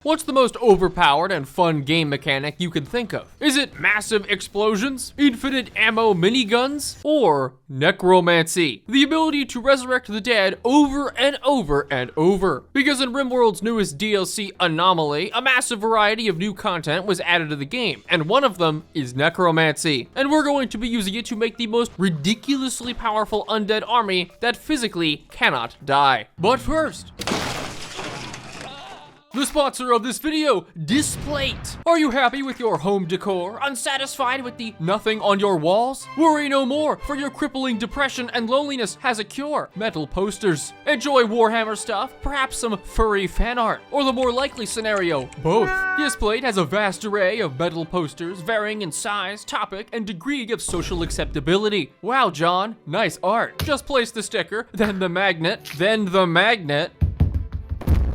What's the most overpowered and fun game mechanic you can think of? Is it massive explosions, infinite ammo miniguns, or necromancy? The ability to resurrect the dead over and over and over. Because in Rimworld's newest DLC Anomaly, a massive variety of new content was added to the game, and one of them is necromancy. And we're going to be using it to make the most ridiculously powerful undead army that physically cannot die. But first, the sponsor of this video, Displate. Are you happy with your home decor? Unsatisfied with the nothing on your walls? Worry no more, for your crippling depression and loneliness has a cure. Metal posters. Enjoy Warhammer stuff, perhaps some furry fan art, or the more likely scenario, both. Displate has a vast array of metal posters, varying in size, topic, and degree of social acceptability. Wow, John, nice art. Just place the sticker, then the magnet,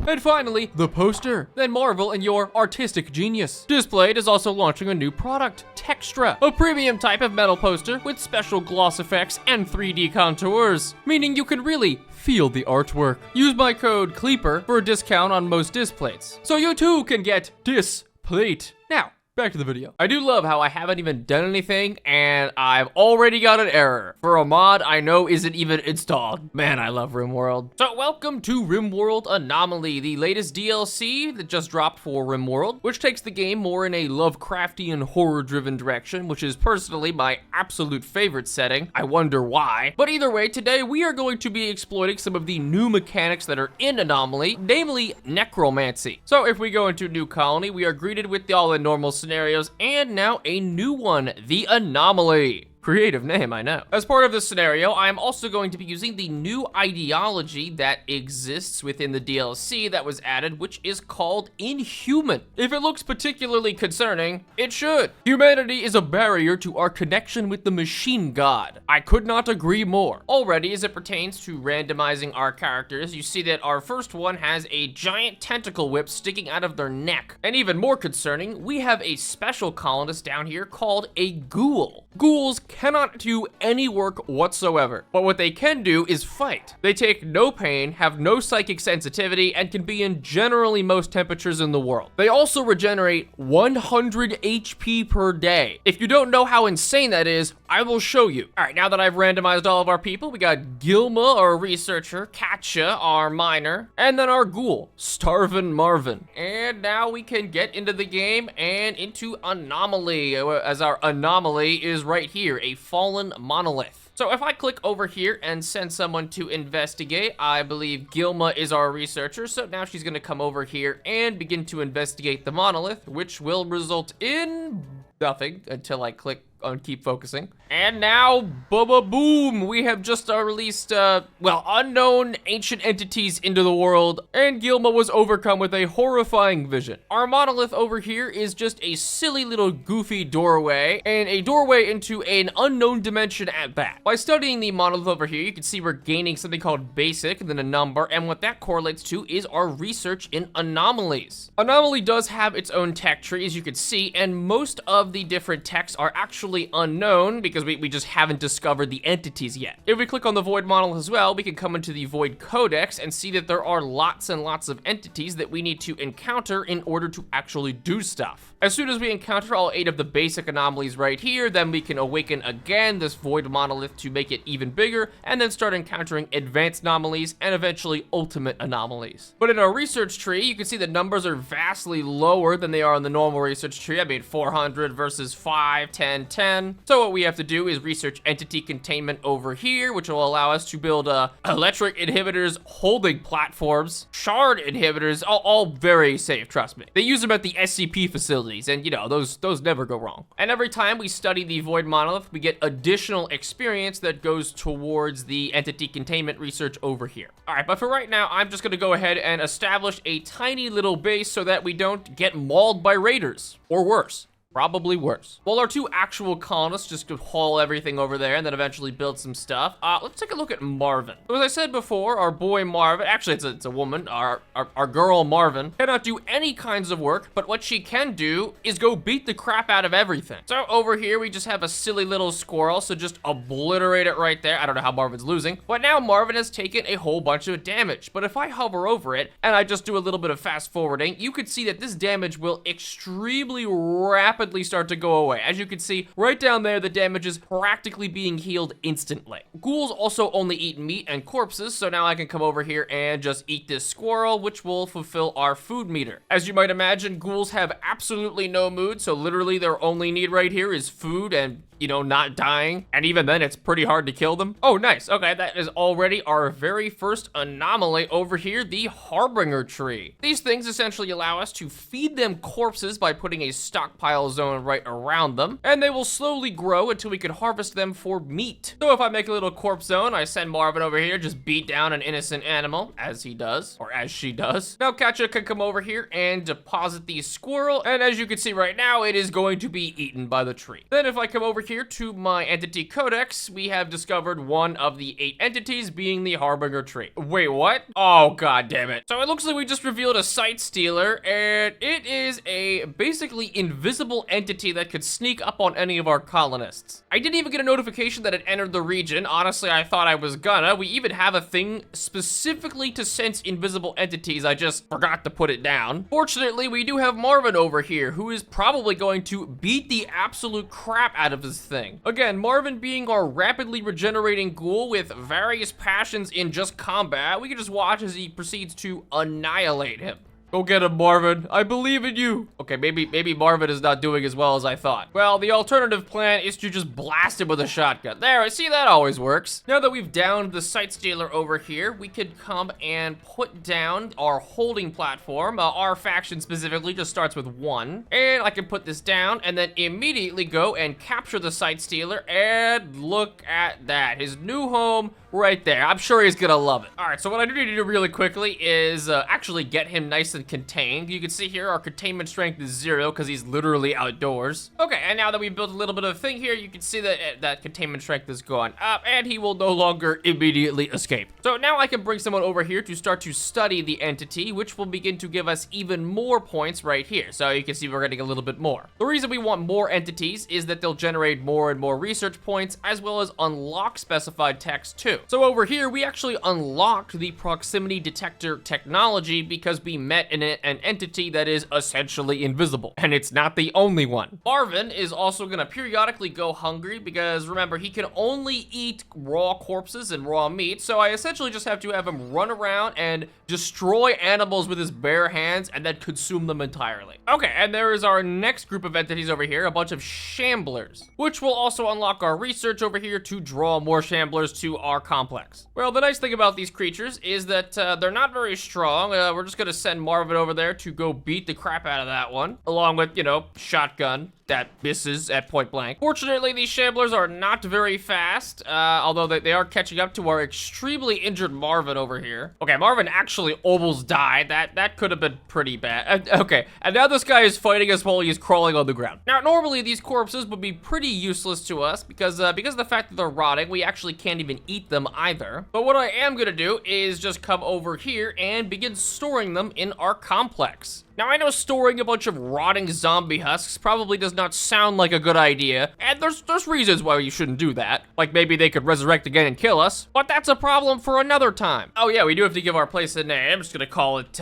and finally, the poster. Then marvel in your artistic genius. Displate is also launching a new product, Textra, a premium type of metal poster with special gloss effects and 3D contours, meaning you can really feel the artwork. Use my code Kleaper for a discount on most displates, so you too can get Displate. Now, back to the video. I do love how I haven't even done anything and I've already got an error for a mod I know isn't even installed. Man, I love Rimworld. So welcome to Rimworld Anomaly, the latest DLC that just dropped for Rimworld, which takes the game more in a Lovecraftian horror-driven direction, which is personally my absolute favorite setting. I wonder why. But either way, today we are going to be exploiting some of the new mechanics that are in Anomaly, namely Necromancy. So if we go into New Colony, we are greeted with all the normal scenarios, and now a new one, the Anomaly. Creative name, I know. As part of this scenario, I'm also going to be using the new ideology that exists within the DLC that was added, which is called Inhuman. If it looks particularly concerning, it should. Humanity is a barrier to our connection with the machine god. I could not agree more. Already, as it pertains to randomizing our characters, you see that our first one has a giant tentacle whip sticking out of their neck. And even more concerning, we have a special colonist down here called a ghoul. Ghouls cannot do any work whatsoever, but what they can do is fight. They take no pain, have no psychic sensitivity, and can be in generally most temperatures in the world. They also regenerate 100 HP per day. If you don't know how insane that is, I will show you. All right, now that I've randomized all of our people, we got Gilma, our researcher, Katja, our miner, and then our ghoul, Starvin Marvin. And now we can get into the game and into Anomaly, as our Anomaly is right here, a fallen monolith. So if I click over here and send someone to investigate, I believe Gilma is our researcher, so now she's gonna come over here and begin to investigate the monolith, which will result in nothing until I click on keep focusing. And now, boom, we have just released, unknown ancient entities into the world, and Gilma was overcome with a horrifying vision. Our monolith over here is just a silly little goofy doorway, and a doorway into an unknown dimension at that. By studying the monolith over here, you can see we're gaining something called basic, and then a number, and what that correlates to is our research in anomalies. Anomaly does have its own tech tree, as you can see, and most of the different techs are actually unknown because we just haven't discovered the entities yet. If we click on the Void monolith as well, we can come into the Void Codex and see that there are lots and lots of entities that we need to encounter in order to actually do stuff. As soon as we encounter all 8 of the basic anomalies right here, then we can awaken again this Void monolith to make it even bigger, and then start encountering advanced anomalies and eventually ultimate anomalies. But in our research tree, you can see the numbers are vastly lower than they are in the normal research tree. I mean, 400 versus 5, 10, 10. So what we have to do is research entity containment over here, which will allow us to build electric inhibitors, holding platforms, shard inhibitors, all very safe, trust me. They use them at the SCP facilities, and you know, those never go wrong. And every time we study the Void monolith, we get additional experience that goes towards the entity containment research over here. All right, but for right now, I'm just gonna go ahead and establish a tiny little base so that we don't get mauled by raiders, or worse. Probably worse. While our 2 actual colonists just could haul everything over there and then eventually build some stuff, let's take a look at Marvin. So as I said before, our boy Marvin, actually it's a woman, our girl Marvin, cannot do any kinds of work, but what she can do is go beat the crap out of everything. So over here, we just have a silly little squirrel, so just obliterate it right there. I don't know how Marvin's losing, but now Marvin has taken a whole bunch of damage. But if I hover over it and I just do a little bit of fast forwarding, you could see that this damage will extremely rapidly start to go away. As you can see right down there, the damage is practically being healed instantly. Ghouls also only eat meat and corpses, so now I can come over here and just eat this squirrel, which will fulfill our food meter. As you might imagine, ghouls have absolutely no mood, so literally their only need right here is food and, you know, not dying. And even then, it's pretty hard to kill them. Oh, nice. Okay, that is already our very first anomaly over here, the Harbinger tree. These things essentially allow us to feed them corpses by putting a stockpile zone right around them, and they will slowly grow until we can harvest them for meat. So if I make a little corpse zone, I send Marvin over here, just beat down an innocent animal, as he does, or as she does. Now Katja can come over here and deposit the squirrel, and as you can see right now, it is going to be eaten by the tree. Then if I come over here to my entity codex, we have discovered one of the 8 entities being the Harbinger tree. Wait, what? Oh, god damn it. So it looks like we just revealed a site stealer, and it is a basically invisible entity that could sneak up on any of our colonists. I didn't even get a notification that it entered the region. Honestly, I thought I was gonna. We even have a thing specifically to sense invisible entities. I just forgot to put it down. Fortunately, we do have Marvin over here, who is probably going to beat the absolute crap out of this thing. Again, Marvin being our rapidly regenerating ghoul with various passions in just combat, we can just watch as he proceeds to annihilate him. Go get him, Marvin. I believe in you. Okay, maybe Marvin is not doing as well as I thought. Well, the alternative plan is to just blast him with a shotgun. There, I see that always works. Now that we've downed the site stealer over here, we could come and put down our holding platform. Our faction specifically just starts with 1. And I can put this down and then immediately go and capture the site stealer. And look at that. His new home right there. I'm sure he's gonna love it. All right, so what I need to do really quickly is actually get him nice and contained. You can see here our containment strength is 0 because he's literally outdoors. Okay, and now that we've built a little bit of a thing here, you can see that that containment strength has gone up and he will no longer immediately escape. So now I can bring someone over here to start to study the entity, which will begin to give us even more points right here. So you can see we're getting a little bit more. The reason we want more entities is that they'll generate more and more research points as well as unlock specified text too. So over here, we actually unlocked the proximity detector technology because we met an entity that is essentially invisible, and it's not the only one. Marvin is also gonna periodically go hungry because remember, he can only eat raw corpses and raw meat, so I essentially just have to have him run around and destroy animals with his bare hands and then consume them entirely. Okay, and there is our next group of entities over here, a bunch of shamblers, which will also unlock our research over here to draw more shamblers to our complex. Well, the nice thing about these creatures is that they're not very strong. We're just gonna send Marvin over there to go beat the crap out of that one, along with, you know, shotgun that misses at point blank. Fortunately, these shamblers are not very fast, although they are catching up to our extremely injured Marvin over here. Okay, Marvin actually almost died. That could have been pretty bad. Okay, and now this guy is fighting us while he's crawling on the ground. Now, normally these corpses would be pretty useless to us because of the fact that they're rotting, we actually can't even eat them either. But what I am gonna do is just come over here and begin storing them in our complex. Now, I know storing a bunch of rotting zombie husks probably does not sound like a good idea, and there's reasons why you shouldn't do that. Like maybe they could resurrect again and kill us, but that's a problem for another time. Oh yeah, we do have to give our place a name. I'm just gonna call it,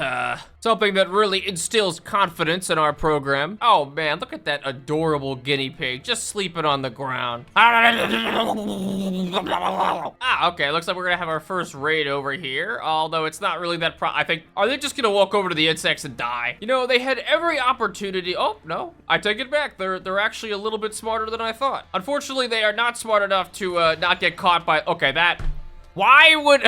something that really instills confidence in our program. Oh man, look at that adorable guinea pig just sleeping on the ground. Ah, okay, looks like we're gonna have our first raid over here, although it's not really that I think, are they just gonna walk over to the insects and die? You know, they had every opportunity. Oh, no, I take it back. They're actually a little bit smarter than I thought. Unfortunately, they are not smart enough to not get caught by, okay, why would,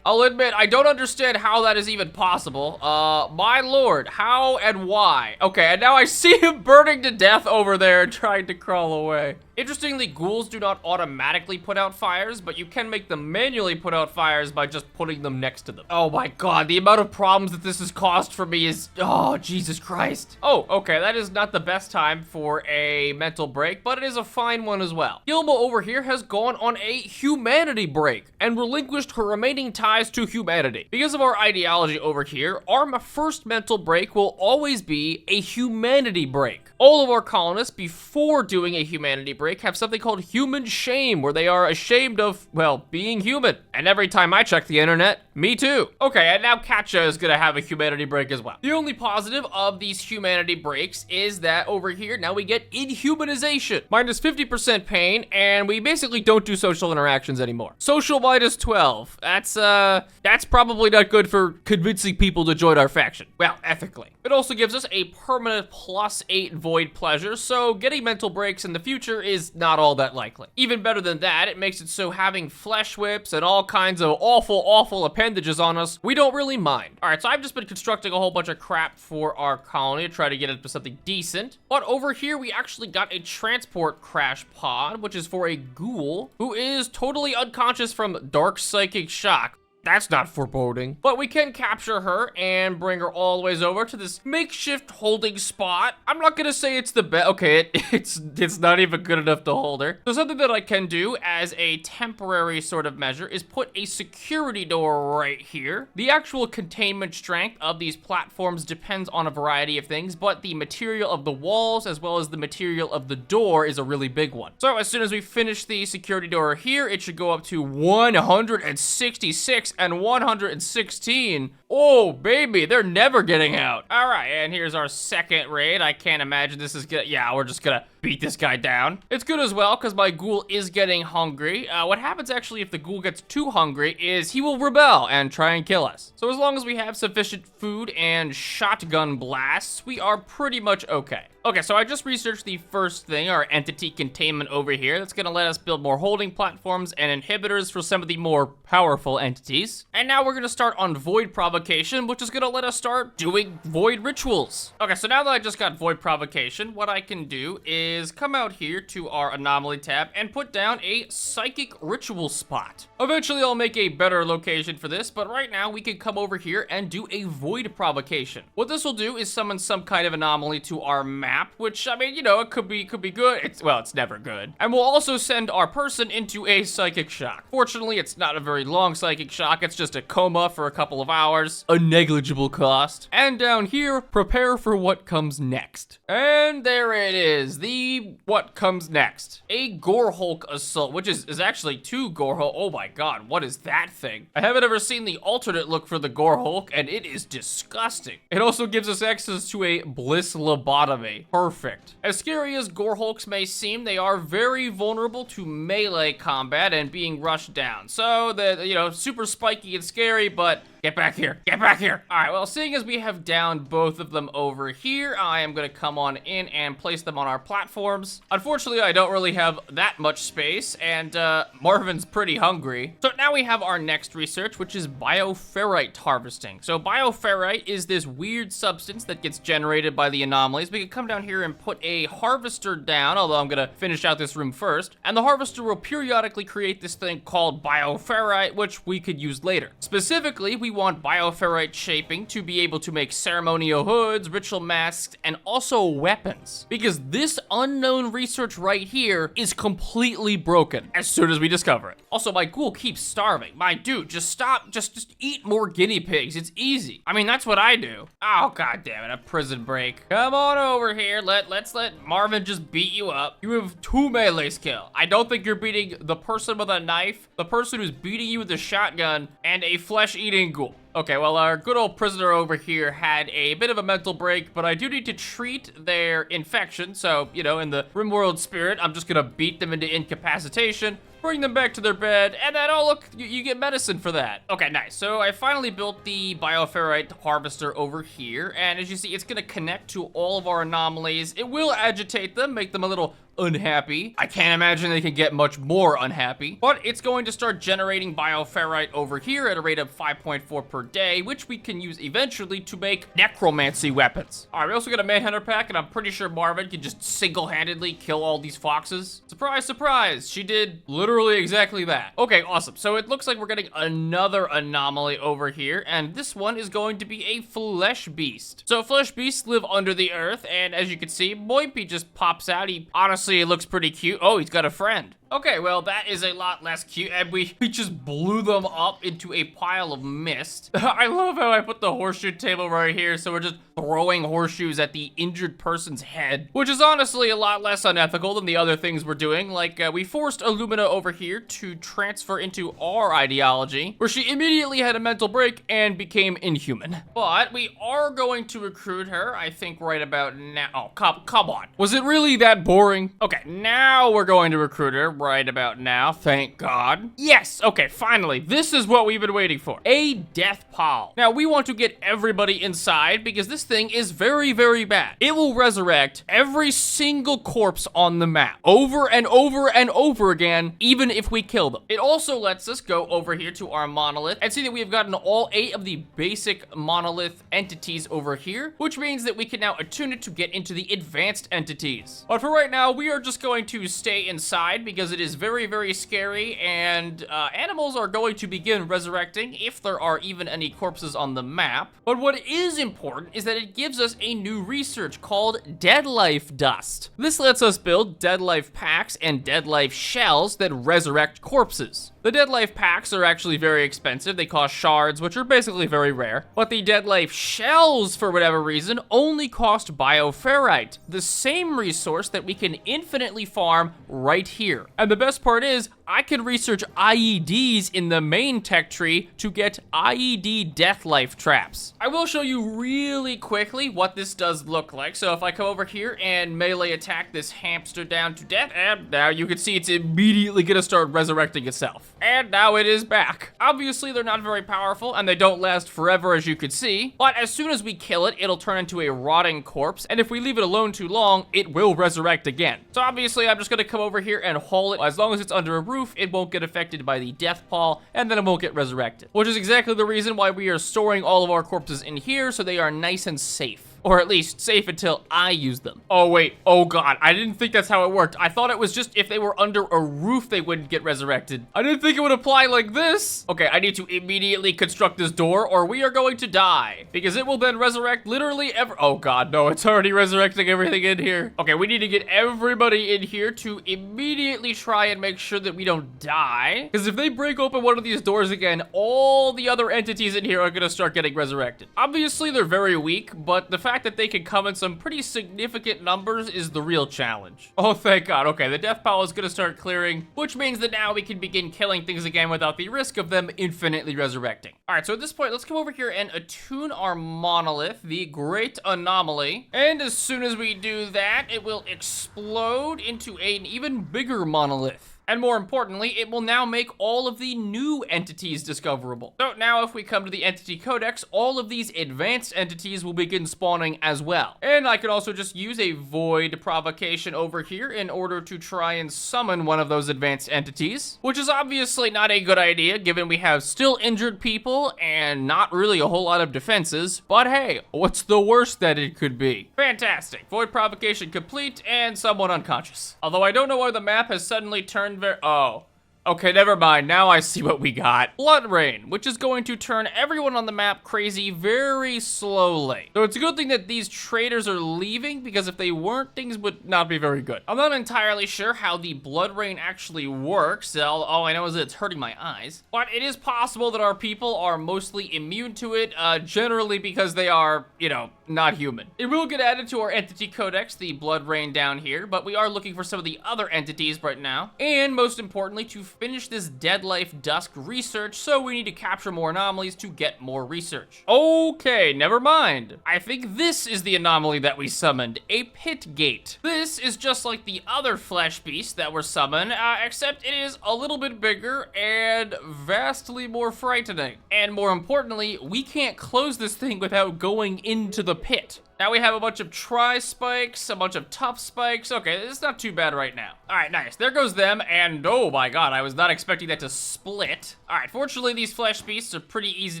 I'll admit, I don't understand how that is even possible. My lord, how and why? Okay, and now I see him burning to death over there and trying to crawl away. Interestingly, ghouls do not automatically put out fires, but you can make them manually put out fires by just putting them next to them. Oh my god, the amount of problems that this has caused for me is, oh, Jesus Christ. Oh, okay, that is not the best time for a mental break, but it is a fine one as well. Gilma over here has gone on a humanity break and relinquished her remaining ties to humanity. Because of our ideology over here, our first mental break will always be a humanity break. All of our colonists, before doing a humanity break, have something called human shame, where they are ashamed of, well, being human. And every time I check the internet, me too. Okay, and now Katja is gonna have a humanity break as well. The only positive of these humanity breaks is that over here, now we get inhumanization. Minus 50% pain, and we basically don't do social interactions anymore. Social minus 12. That's probably not good for convincing people to join our faction. Well, ethically. It also gives us a permanent +8 void pleasure, so getting mental breaks in the future is not all that likely. Even better than that, it makes it so having flesh whips and all kinds of awful appendages on us, we don't really mind. All right, so I've just been constructing a whole bunch of crap for our colony to try to get it to something decent. But over here, we actually got a transport crash pod, which is for a ghoul who is totally unconscious from dark psychic shock. That's not foreboding. But we can capture her and bring her all the ways over to this makeshift holding spot. I'm not gonna say it's the best. Okay, it's not even good enough to hold her. So something that I can do as a temporary sort of measure is put a security door right here. The actual containment strength of these platforms depends on a variety of things, but the material of the walls as well as the material of the door is a really big one. So as soon as we finish the security door here, it should go up to 166 and 116. Oh, baby, they're never getting out. All right, and here's our second raid. I can't imagine this is gonna, yeah, we're just gonna beat this guy down. It's good as well, because my ghoul is getting hungry. What happens actually if the ghoul gets too hungry is he will rebel and try and kill us. So as long as we have sufficient food and shotgun blasts, we are pretty much okay. Okay, so I just researched the first thing, our entity containment over here. That's gonna let us build more holding platforms and inhibitors for some of the more powerful entities. And now we're gonna start on void provocation, which is gonna let us start doing void rituals. Okay, so now that I just got void provocation, what I can do is come out here to our anomaly tab and put down a psychic ritual spot. Eventually I'll make a better location for this, but right now we can come over here and do a void provocation. What this will do is summon some kind of anomaly to our map, which, I mean, you know, it could be good. It's never good. And we'll also send our person into a psychic shock. Fortunately, it's not a very long psychic shock. It's just a coma for a couple of hours, a negligible cost. And down here, prepare for what comes next. And there it is, the what comes next. A Gorehulk assault, which is actually two Gorehulk. Oh my god, what is that thing? I haven't ever seen the alternate look for the Gorehulk, and it is disgusting. It also gives us access to a bliss lobotomy. Perfect. As scary as Gorehulks may seem, they are very vulnerable to melee combat and being rushed down. So, you know, super spiky and scary, but get back here. Get back here. All right, well, seeing as we have downed both of them over here, I am going to come on in and place them on our platforms. Unfortunately, I don't really have that much space, and Marvin's pretty hungry. So now we have our next research, which is bioferrite harvesting. So bioferrite is this weird substance that gets generated by the anomalies. We can come down here and put a harvester down, although I'm going to finish out this room first. And the harvester will periodically create this thing called bioferrite, which we could use later. Specifically, we want bioferrite shaping to be able to make ceremonial hoods, ritual masks, and also weapons. Because this unknown research right here is completely broken as soon as we discover it. Also, my ghoul keeps starving. My dude, just stop, just eat more guinea pigs. It's easy. I mean, that's what I do. Oh, god damn it, a prison break. Come on over here. Let's let Marvin just beat you up. You have 2 melee skill. I don't think you're beating the person with a knife, the person who's beating you with a shotgun, and a flesh-eating ghoul. Okay, well, our good old prisoner over here had a bit of a mental break, but I do need to treat their infection. So, you know, in the Rimworld spirit, I'm just gonna beat them into incapacitation, bring them back to their bed, and then, oh, look, you get medicine for that. Okay, nice. So I finally built the bioferrite harvester over here, and as you see, it's gonna connect to all of our anomalies. It will agitate them, make them a little unhappy. I can't imagine they can get much more unhappy, but it's going to start generating bioferrite over here at a rate of 5.4 per day, which we can use eventually to make necromancy weapons. All right, we also got a Manhunter pack, and I'm pretty sure Marvin can just single-handedly kill all these foxes. Surprise, surprise, she did literally exactly that. Okay, awesome. So it looks like we're getting another anomaly over here, and this one is going to be a flesh beast. So flesh beasts live under the earth, and as you can see, Moipy just pops out. He honestly looks pretty cute. Oh, he's got a friend. Okay, well, that is a lot less cute, and we just blew them up into a pile of mist. I love how I put the horseshoe table right here, so we're just throwing horseshoes at the injured person's head, which is honestly a lot less unethical than the other things we're doing. Like, we forced Illumina over here to transfer into our ideology, where she immediately had a mental break and became inhuman. But we are going to recruit her, I think, right about now. Oh, come on. Was it really that boring? Okay, now we're going to recruit her. Right about now, thank God. Yes, okay, finally, this is what we've been waiting for. A death pall. Now, we want to get everybody inside because this thing is very, very bad. It will resurrect every single corpse on the map over and over and over again, even if we kill them. It also lets us go over here to our monolith and see that we've gotten all 8 of the basic monolith entities over here, which means that we can now attune it to get into the advanced entities. But for right now, we are just going to stay inside because it is very, very scary, and animals are going to begin resurrecting if there are even any corpses on the map. But what is important is that it gives us a new research called Deadlife Dust. This lets us build Deadlife packs and Deadlife shells that resurrect corpses. The Deadlife packs are actually very expensive. They cost shards, which are basically very rare. But the Deadlife shells, for whatever reason, only cost bioferrite, the same resource that we can infinitely farm right here. And the best part is, I can research IEDs in the main tech tree to get IED Deathlife traps. I will show you really quickly what this does look like. So if I come over here and melee attack this hamster down to death, and now you can see it's immediately gonna start resurrecting itself. And now it is back. Obviously, they're not very powerful, and they don't last forever, as you could see. But as soon as we kill it, it'll turn into a rotting corpse, and if we leave it alone too long, it will resurrect again. So obviously, I'm just gonna come over here and haul it. As long as it's under a roof, it won't get affected by the death pall, and then it won't get resurrected. Which is exactly the reason why we are storing all of our corpses in here, so they are nice and safe. Or at least safe until I use them. Oh wait, oh God, I didn't think that's how it worked. I thought it was just if they were under a roof, they wouldn't get resurrected. I didn't think it would apply like this. Okay, I need to immediately construct this door or we are going to die. Because it will then resurrect literally oh God, no, it's already resurrecting everything in here. Okay, we need to get everybody in here to immediately try and make sure that we don't die. Because if they break open one of these doors again, all the other entities in here are gonna start getting resurrected. Obviously, they're very weak, but the fact that they can come in some pretty significant numbers is the real challenge. Oh, thank God. Okay, the death pile is gonna start clearing, which means that now we can begin killing things again without the risk of them infinitely resurrecting. All right, so at this point, let's come over here and attune our monolith, the Great Anomaly. And as soon as we do that, it will explode into an even bigger monolith. And more importantly, it will now make all of the new entities discoverable. So now if we come to the entity codex, all of these advanced entities will begin spawning as well. And I could also just use a void provocation over here in order to try and summon one of those advanced entities, which is obviously not a good idea given we have still injured people and not really a whole lot of defenses. But hey, what's the worst that it could be? Fantastic. Void provocation complete and someone unconscious. Although I don't know why the map has suddenly turned oh. Okay, never mind. Now I see what we got. Blood Rain, which is going to turn everyone on the map crazy very slowly. So it's a good thing that these traders are leaving, because if they weren't, things would not be very good. I'm not entirely sure how the Blood Rain actually works. All I know is that it's hurting my eyes. But it is possible that our people are mostly immune to it, generally because they are, you know, not human. It will get added to our entity codex, the Blood Rain down here, but we are looking for some of the other entities right now. And most importantly, to finish this Deadlife Dust research, so we need to capture more anomalies to get more research. Okay, never mind. I think this is the anomaly that we summoned, a pit gate. This is just like the other flesh beasts that were summoned, except it is a little bit bigger and vastly more frightening. And more importantly, we can't close this thing without going into the pit. Now we have a bunch of tri-spikes, a bunch of tough spikes. Okay, it's not too bad right now. All right, nice. There goes them, and oh my god, I was not expecting that to split. All right, fortunately, these flesh beasts are pretty easy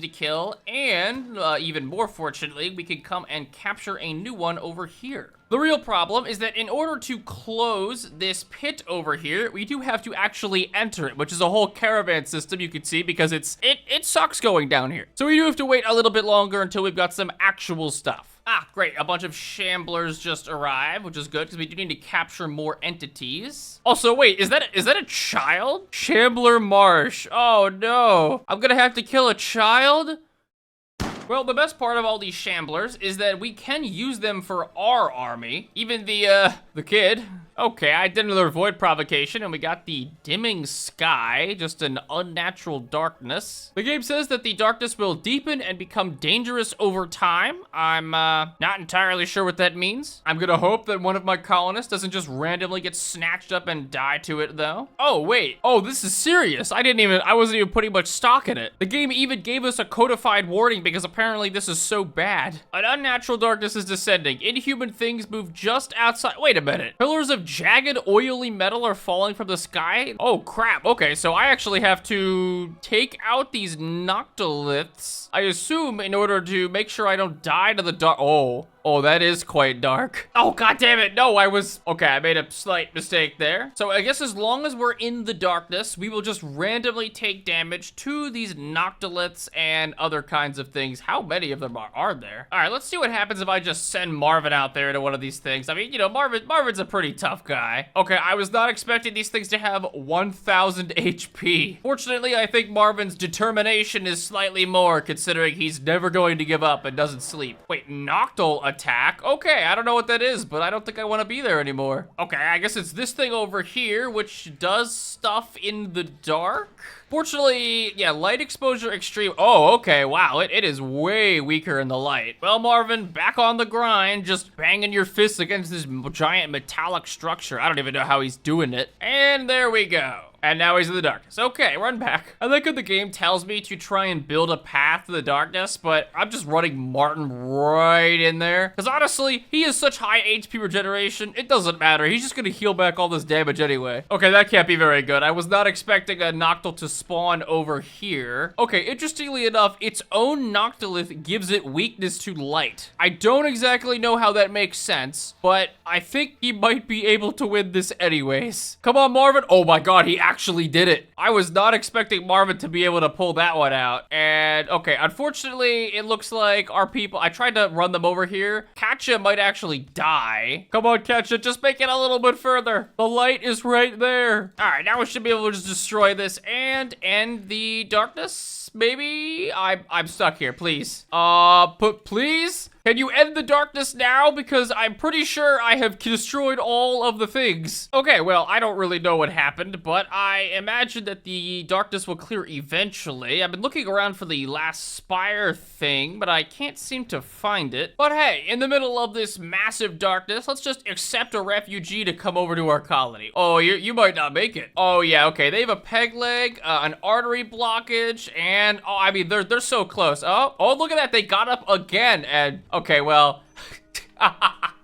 to kill, and even more fortunately, we can come and capture a new one over here. The real problem is that in order to close this pit over here, we do have to actually enter it, which is a whole caravan system you can see because it sucks going down here. So we do have to wait a little bit longer until we've got some actual stuff. Ah, great, a bunch of shamblers just arrived, which is good because we do need to capture more entities. Also, wait, is that a child? Shambler Marsh, oh no. I'm gonna have to kill a child? Well, the best part of all these shamblers is that we can use them for our army. Even the kid. Okay, I did another void provocation, and we got the dimming sky, just an unnatural darkness. The game says that the darkness will deepen and become dangerous over time. I'm not entirely sure what that means. I'm gonna hope that one of my colonists doesn't just randomly get snatched up and die to it, though. Oh, wait. Oh, this is serious. I wasn't even putting much stock in it. The game even gave us a codified warning because apparently this is so bad. An unnatural darkness is descending. Inhuman things move just outside. Wait a minute. Pillars of jagged, oily metal are falling from the sky? Oh, crap. Okay, so I actually have to take out these noctiliths, I assume, in order to make sure I don't die to the dark. Oh, that is quite dark. Oh, god damn it. No, okay, I made a slight mistake there. So I guess as long as we're in the darkness, we will just randomly take damage to these noctiliths and other kinds of things. How many of them are there? All right, let's see what happens if I just send Marvin out there to one of these things. I mean, you know, Marvin's a pretty tough guy. Okay, I was not expecting these things to have 1,000 HP. Fortunately, I think Marvin's determination is slightly more, considering he's never going to give up and doesn't sleep. Wait, Noctil attack? Okay, I don't know what that is, but I don't think I want to be there anymore. Okay, I guess it's this thing over here, which does stuff in the dark. Fortunately, yeah, light exposure extreme. Oh, okay, wow, it is way weaker in the light. Well, Marvin, back on the grind, just banging your fists against this giant metallic structure. I don't even know how he's doing it. And there we go. And now he's in the darkness. Okay, run back. I like how the game tells me to try and build a path to the darkness, but I'm just running Martin right in there. Because honestly, he has such high HP regeneration, it doesn't matter. He's just gonna heal back all this damage anyway. Okay, that can't be very good. I was not expecting a Noctil to spawn over here. Okay, interestingly enough, its own Noctilith gives it weakness to light. I don't exactly know how that makes sense, but I think he might be able to win this anyways. Come on, Marvin. Oh my god, he actually did it. I was not expecting Marvin to be able to pull that one out. And okay, unfortunately, it looks like our people, I tried to run them over here. Katja might actually die. Come on, Katja, just make it a little bit further. The light is right there. All right, now we should be able to just destroy this and end the darkness. Maybe I'm stuck here, please. Please? Can you end the darkness now? Because I'm pretty sure I have destroyed all of the things. Okay, well, I don't really know what happened, but I imagine that the darkness will clear eventually. I've been looking around for the last spire thing, but I can't seem to find it. But hey, in the middle of this massive darkness, let's just accept a refugee to come over to our colony. Oh, you might not make it. Oh yeah, okay, they have a peg leg, an artery blockage, and oh, I mean, they're so close. Oh, look at that, they got up again, and okay, well,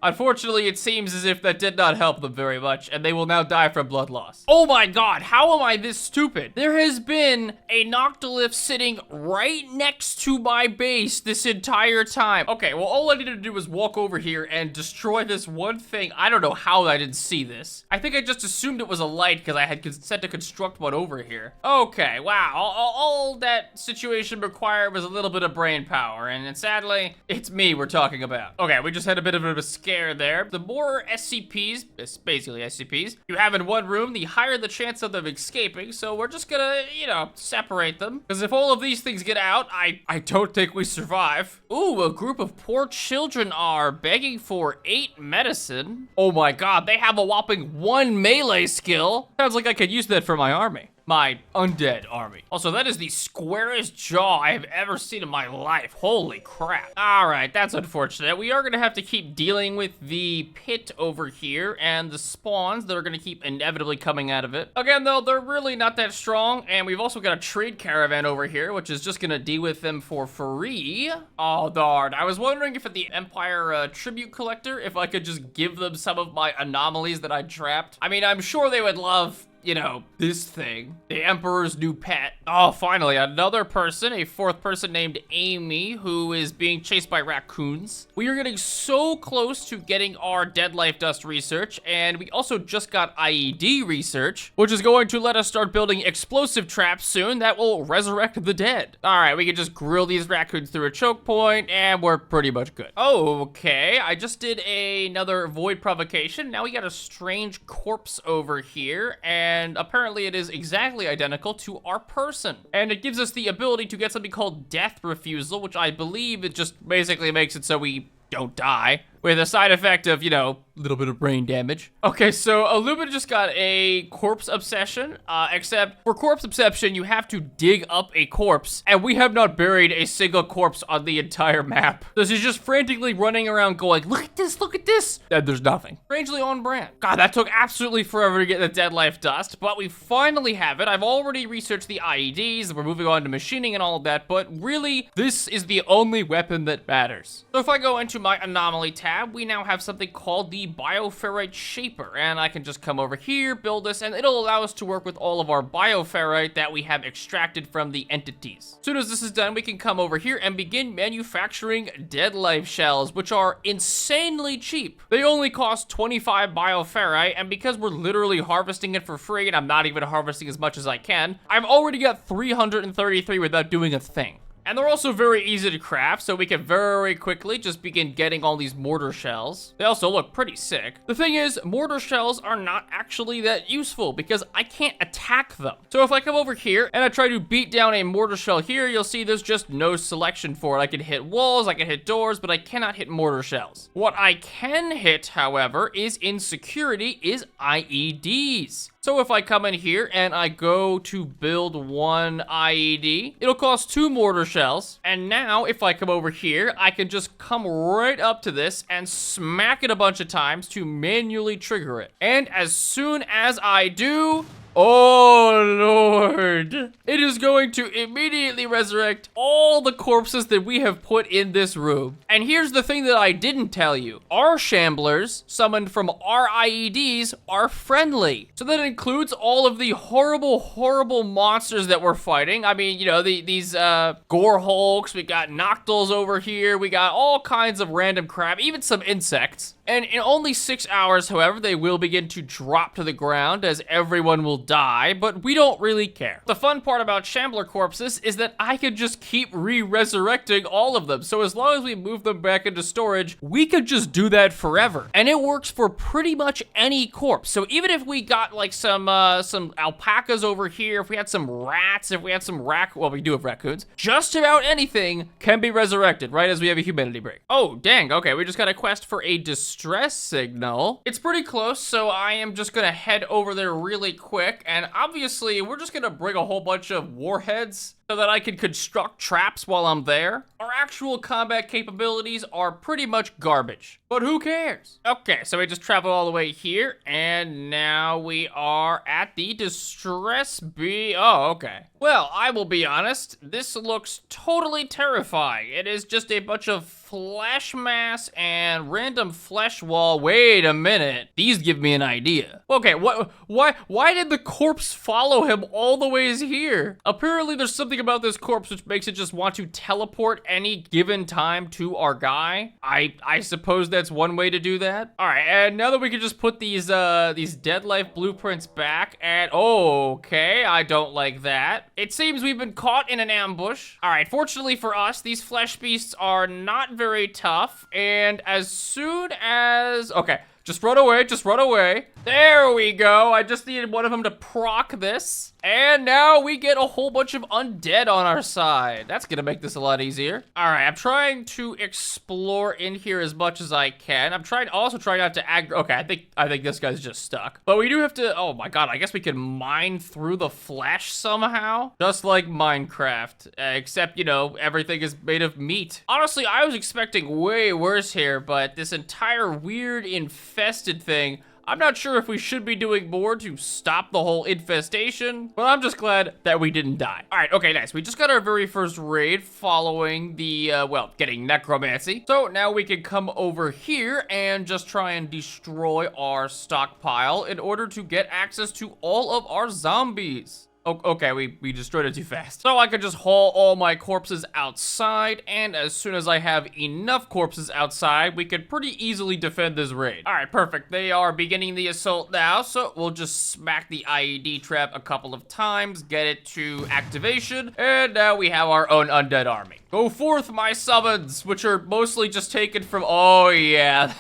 unfortunately, it seems as if that did not help them very much, and they will now die from blood loss. Oh my god, how am I this stupid? There has been a Noctilith sitting right next to my base this entire time. Okay, well, all I needed to do was walk over here and destroy this one thing. I don't know how I didn't see this. I think I just assumed it was a light because I had set to construct one over here. Okay, wow, all that situation required was a little bit of brain power, and sadly, it's me we're talking about. Okay, we just had a bit of a scare there. The more SCPs, it's basically SCPs, you have in one room, the higher the chance of them escaping, so we're just gonna, you know, separate them. Because if all of these things get out, I don't think we survive. Ooh, a group of poor children are begging for 8 medicine. Oh my god, they have a whopping 1 melee skill. Sounds like I could use that for my army. my undead army. Also, that is the squarest jaw I have ever seen in my life. Holy crap. All right, that's unfortunate. We are gonna have to keep dealing with the pit over here and the spawns that are gonna keep inevitably coming out of it. Again, though, they're really not that strong, and we've also got a trade caravan over here, which is just gonna deal with them for free. Oh, darn. I was wondering if at the Empire tribute collector, if I could just give them some of my anomalies that I trapped. I mean, I'm sure they would love, you know, this thing, the Emperor's new pet. Oh, finally, another person, a fourth person named Amy, who is being chased by raccoons. We are getting so close to getting our Deadlife Dust research, and we also just got IED research, which is going to let us start building explosive traps soon that will resurrect the dead. All right, we can just grill these raccoons through a choke point, and we're pretty much good. Oh, okay, I just did another void provocation. Now we got a strange corpse over here, and apparently it is exactly identical to our person. And it gives us the ability to get something called death refusal, which I believe it just basically makes it so we don't die, with a side effect of, you know, a little bit of brain damage. Okay, so Illumina just got a corpse obsession, except for corpse obsession, you have to dig up a corpse, and we have not buried a single corpse on the entire map. So she's just frantically running around going, look at this, and there's nothing. Strangely on brand. God, that took absolutely forever to get the Deadlife Dust, but we finally have it. I've already researched the IEDs, and we're moving on to machining and all of that, but really, this is the only weapon that matters. So if I go into my anomaly tab, we now have something called the Bioferrite Shaper, and I can just come over here, build this, and it'll allow us to work with all of our bioferrite that we have extracted from the entities. As soon as this is done, we can come over here and begin manufacturing Deadlife shells, which are insanely cheap. They only cost 25 bioferrite, and because we're literally harvesting it for free, and I'm not even harvesting as much as I can, I've already got 333 without doing a thing. And they're also very easy to craft, so we can very quickly just begin getting all these mortar shells. They also look pretty sick. The thing is, mortar shells are not actually that useful because I can't attack them. So if I come over here and I try to beat down a mortar shell here, you'll see there's just no selection for it. I can hit walls, I can hit doors, but I cannot hit mortar shells. What I can hit, however, is insecurity, is IEDs. So if I come in here and I go to build one IED, it'll cost 2 mortar shells. And now if I come over here, I can just come right up to this and smack it a bunch of times to manually trigger it. And as soon as I do, oh Lord, it is going to immediately resurrect all the corpses that we have put in this room. And here's the thing that I didn't tell you. Our shamblers, summoned from our IEDs, are friendly. So that includes all of the horrible monsters that we're fighting. I mean, you know, these gore hulks, we got noctils over here, we got all kinds of random crap, even some insects. And in only 6 hours, however, they will begin to drop to the ground as everyone will die, but we don't really care. The fun part about Shambler corpses is that I could just keep re-resurrecting all of them. So as long as we move them back into storage, we could just do that forever. And it works for pretty much any corpse. So even if we got like some alpacas over here, if we had some rats, if we had some well, we do have raccoons, just about anything can be resurrected, right as we have a humanity break. Oh, dang, okay, we just got a quest for a distress signal. It's pretty close, so I am just gonna head over there really quick, and obviously we're just gonna bring a whole bunch of warheads so that I can construct traps while I'm there. Our actual combat capabilities are pretty much garbage, but who cares? Okay, so we just traveled all the way here, and now we are at the distress oh, okay. Well, I will be honest, this looks totally terrifying. It is just a bunch of flesh mass and random flesh wall. Wait a minute, these give me an idea. Okay, why did the corpse follow him all the ways here? Apparently there's something about this corpse which makes it just want to teleport any given time to our guy. I suppose that's one way to do that. All right, and now that we can just put these Deadlife blueprints back, and okay, I don't like that. It seems we've been caught in an ambush. All right, fortunately for us, these flesh beasts are not very tough, and as soon as, okay, Just run away, just run away. There we go. I just needed one of them to proc this. And now we get a whole bunch of undead on our side. That's gonna make this a lot easier. All right, I'm trying to explore in here as much as I can. I'm also trying not to aggro. Okay, I think this guy's just stuck. But we do have to, oh my God, I guess we can mine through the flesh somehow. Just like Minecraft, except, you know, everything is made of meat. Honestly, I was expecting way worse here, but this entire weird infested thing, I'm not sure if we should be doing more to stop the whole infestation, but I'm just glad that we didn't die. All right, okay, nice. We just got our very first raid following the, well, getting Necromancy. So now we can come over here and just try and destroy our stockpile in order to get access to all of our zombies. Oh, okay, we destroyed it too fast. So I could just haul all my corpses outside, and as soon as I have enough corpses outside, we could pretty easily defend this raid. All right, perfect. They are beginning the assault now, so we'll just smack the IED trap a couple of times, get it to activation, and now we have our own undead army. Go forth, my summons, which are mostly just taken from, oh yeah,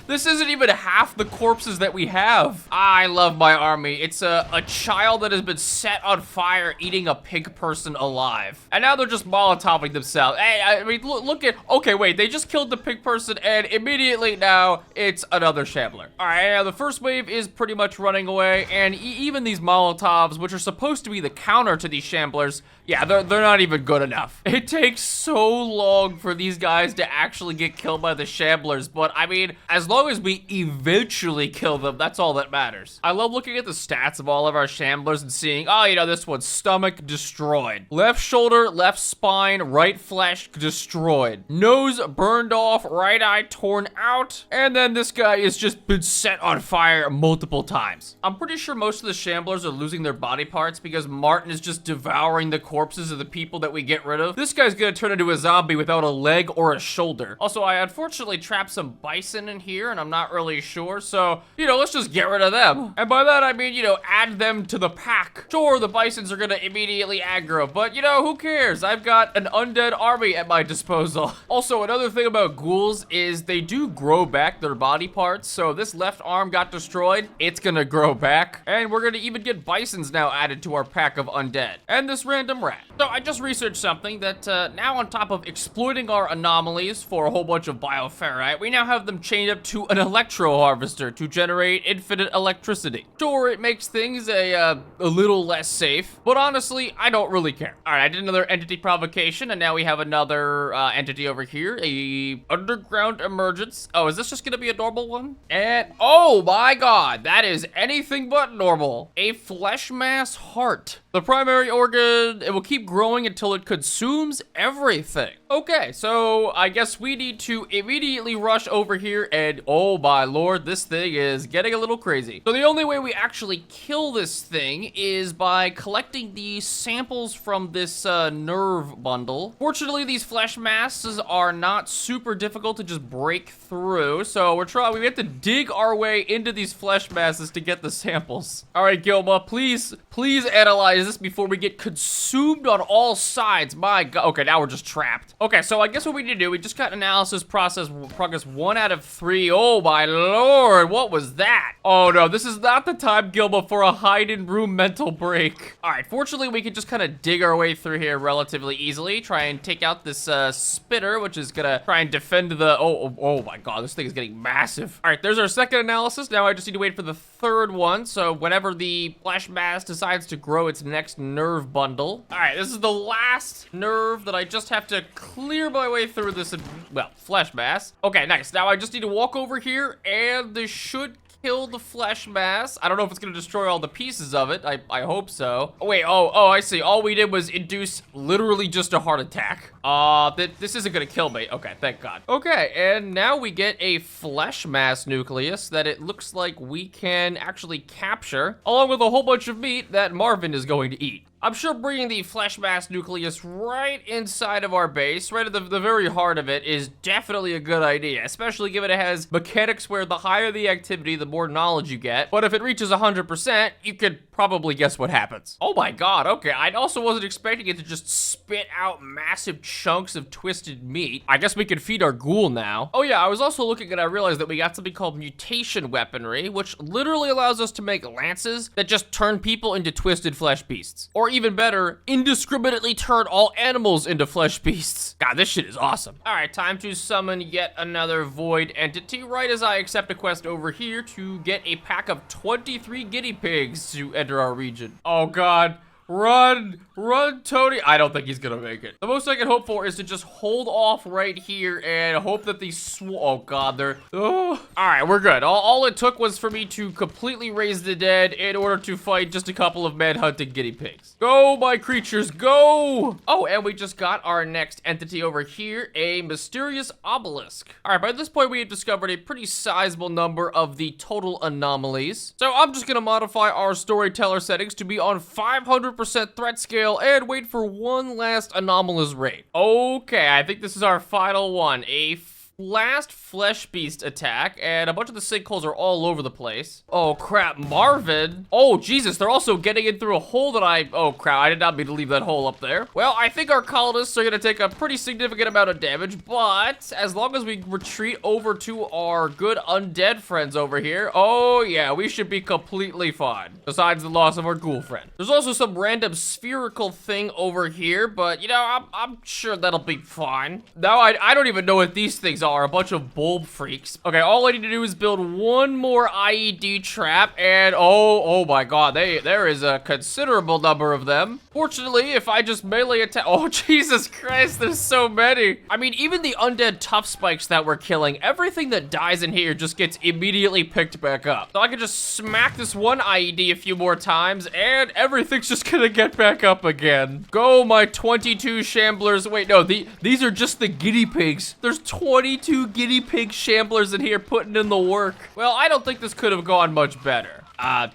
this isn't even half the corpses that we have. I love my army. It's a child that has been set on fire eating a pig person alive. And now they're just Molotoving themselves. Hey, I mean, look at, okay, wait, they just killed the pig person and immediately now it's another shambler. All right, now the first wave is pretty much running away, and even these Molotovs, which are supposed to be the counter to these shamblers, yeah, they're not even good enough. It takes so long for these guys to actually get killed by the shamblers, but I mean, as long as we eventually kill them, that's all that matters. I love looking at the stats of all of our shamblers and seeing, oh, you know, this one's stomach destroyed, left shoulder, left spine, right flesh destroyed, nose burned off, right eye torn out, and then this guy has just been set on fire multiple times. I'm pretty sure most of the shamblers are losing their body parts because Martin is just devouring the corpses of the people that we get rid of. This guy's gonna turn into a zombie without a leg or a shoulder. Also, I unfortunately trapped some bison in here and I'm not really sure, so, you know, let's just get rid of them. And by that, I mean, you know, add them to the pack. Sure, the bisons are gonna immediately aggro, but you know, who cares? I've got an undead army at my disposal. Also, another thing about ghouls is they do grow back their body parts, so this left arm got destroyed, it's gonna grow back, and we're gonna even get bisons now added to our pack of undead. And this random rat. So I just researched something that now on top of exploiting our anomalies for a whole bunch of bioferrite, we now have them chained up to an electro harvester to generate infinite electricity. Sure, it makes things a little less safe, but honestly, I don't really care. All right, I did another entity provocation, and now we have another entity over here, a underground emergence. Oh, is this just gonna be a normal one? And oh my God, that is anything but normal. A flesh mass heart. The primary organ, it will keep growing until it consumes everything. Okay, so I guess we need to immediately rush over here and oh my Lord, this thing is getting a little crazy. So the only way we actually kill this thing is by collecting the samples from this nerve bundle. Fortunately, these flesh masses are not super difficult to just break through, so we have to dig our way into these flesh masses to get the samples. All right, Gilma, please analyze this before we get consumed on all sides. My God. Okay, now we're just trapped. Okay, so I guess what we need to do, we just got analysis progress 1 out of 3. Oh my Lord, what was that? Oh no, this is not the time, Gilma, for a hide in room mental break. All right, fortunately, we can just kind of dig our way through here relatively easily. Try and take out this spitter, which is gonna try and defend the, oh my God, this thing is getting massive. All right, there's our second analysis. Now I just need to wait for the third one. So whenever the flesh mass decides to grow its next nerve bundle. All right, this is the last nerve that I just have to clear my way through this, well, flesh mass. Okay, nice. Now I just need to walk over here and this should kill the flesh mass. I don't know if it's gonna destroy all the pieces of it. I hope so. Oh, wait, oh, I see. All we did was induce literally just a heart attack. This isn't gonna kill me. Okay, thank God. Okay, and now we get a flesh mass nucleus that it looks like we can actually capture, along with a whole bunch of meat that Marvin is going to eat. I'm sure bringing the flesh mass nucleus right inside of our base, right at the very heart of it, is definitely a good idea, especially given it has mechanics where the higher the activity, the more knowledge you get. But if it reaches 100%, you could probably guess what happens. Oh my god, okay. I also wasn't expecting it to just spit out massive chunks of twisted meat. I guess we can feed our ghoul now. Oh yeah, I was also looking and I realized that we got something called mutation weaponry, which literally allows us to make lances that just turn people into twisted flesh beasts. Or even better, indiscriminately turn all animals into flesh beasts. God, this shit is awesome. All right, time to summon yet another void entity right as I accept a quest over here to get a pack of 23 guinea pigs to enter our region. Oh god. Run, Tony. I don't think he's gonna make it. The most I can hope for is to just hold off right here and hope that these oh god, they're, oh. All right, we're good. All it took was for me to completely raise the dead in order to fight just a couple of man-hunting guinea pigs. Go, my creatures, go. Oh, and we just got our next entity over here, a mysterious obelisk. All right, by this point, we have discovered a pretty sizable number of the total anomalies. So I'm just gonna modify our storyteller settings to be on 500% threat scale and wait for one last anomalous raid. Okay, I think this is our final one. A last flesh beast attack, and a bunch of the sinkholes are all over the place. Oh crap, Marvin. Oh Jesus, they're also getting in through a hole that oh crap, I did not mean to leave that hole up there. Well, I think our colonists are gonna take a pretty significant amount of damage, but as long as we retreat over to our good undead friends over here, oh yeah, we should be completely fine. Besides the loss of our ghoul friend. There's also some random spherical thing over here, but you know, I'm sure that'll be fine. Now, I don't even know what these things are. A bunch of bulb freaks. Okay, all I need to do is build one more IED trap, and oh my god, there is a considerable number of them. Fortunately, if I just melee attack, oh Jesus Christ, there's so many. I mean, even the undead tough spikes that we're killing, everything that dies in here just gets immediately picked back up. So I can just smack this one IED a few more times, and everything's just gonna get back up again. Go, my 22 shamblers. Wait, no, these are just the guinea pigs. There's 22 guinea pig shamblers in here putting in the work. Well, I don't think this could have gone much better.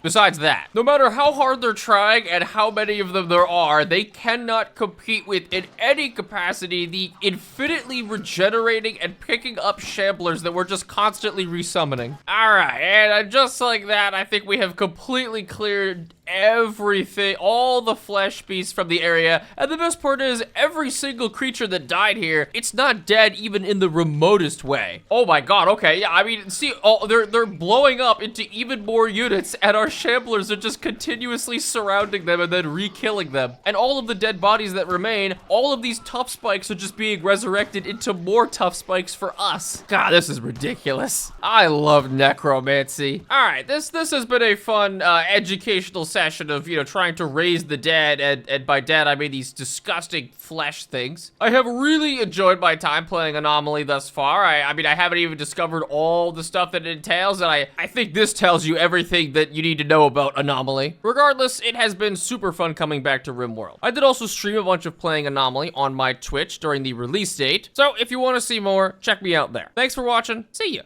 Besides that, no matter how hard they're trying and how many of them there are, they cannot compete with, in any capacity, the infinitely regenerating and picking up shamblers that we're just constantly resummoning. All right, and just like that, I think we have completely cleared everything, all the flesh beasts from the area. And the best part is, every single creature that died here, it's not dead even in the remotest way. Oh my god, okay, yeah, I mean, see, they're blowing up into even more units, and our shamblers are just continuously surrounding them and then re-killing them. And all of the dead bodies that remain, all of these tough spikes are just being resurrected into more tough spikes for us. God, this is ridiculous. I love necromancy. All right, this has been a fun, educational session of, you know, trying to raise the dead, and by dead I mean these disgusting flesh things. I have really enjoyed my time playing Anomaly thus far. I mean, I haven't even discovered all the stuff that it entails, and I think this tells you everything that you need to know about Anomaly. Regardless, it has been super fun coming back to Rimworld. I did also stream a bunch of playing Anomaly on my Twitch during the release date, so if you want to see more, check me out there. Thanks for watching. See ya.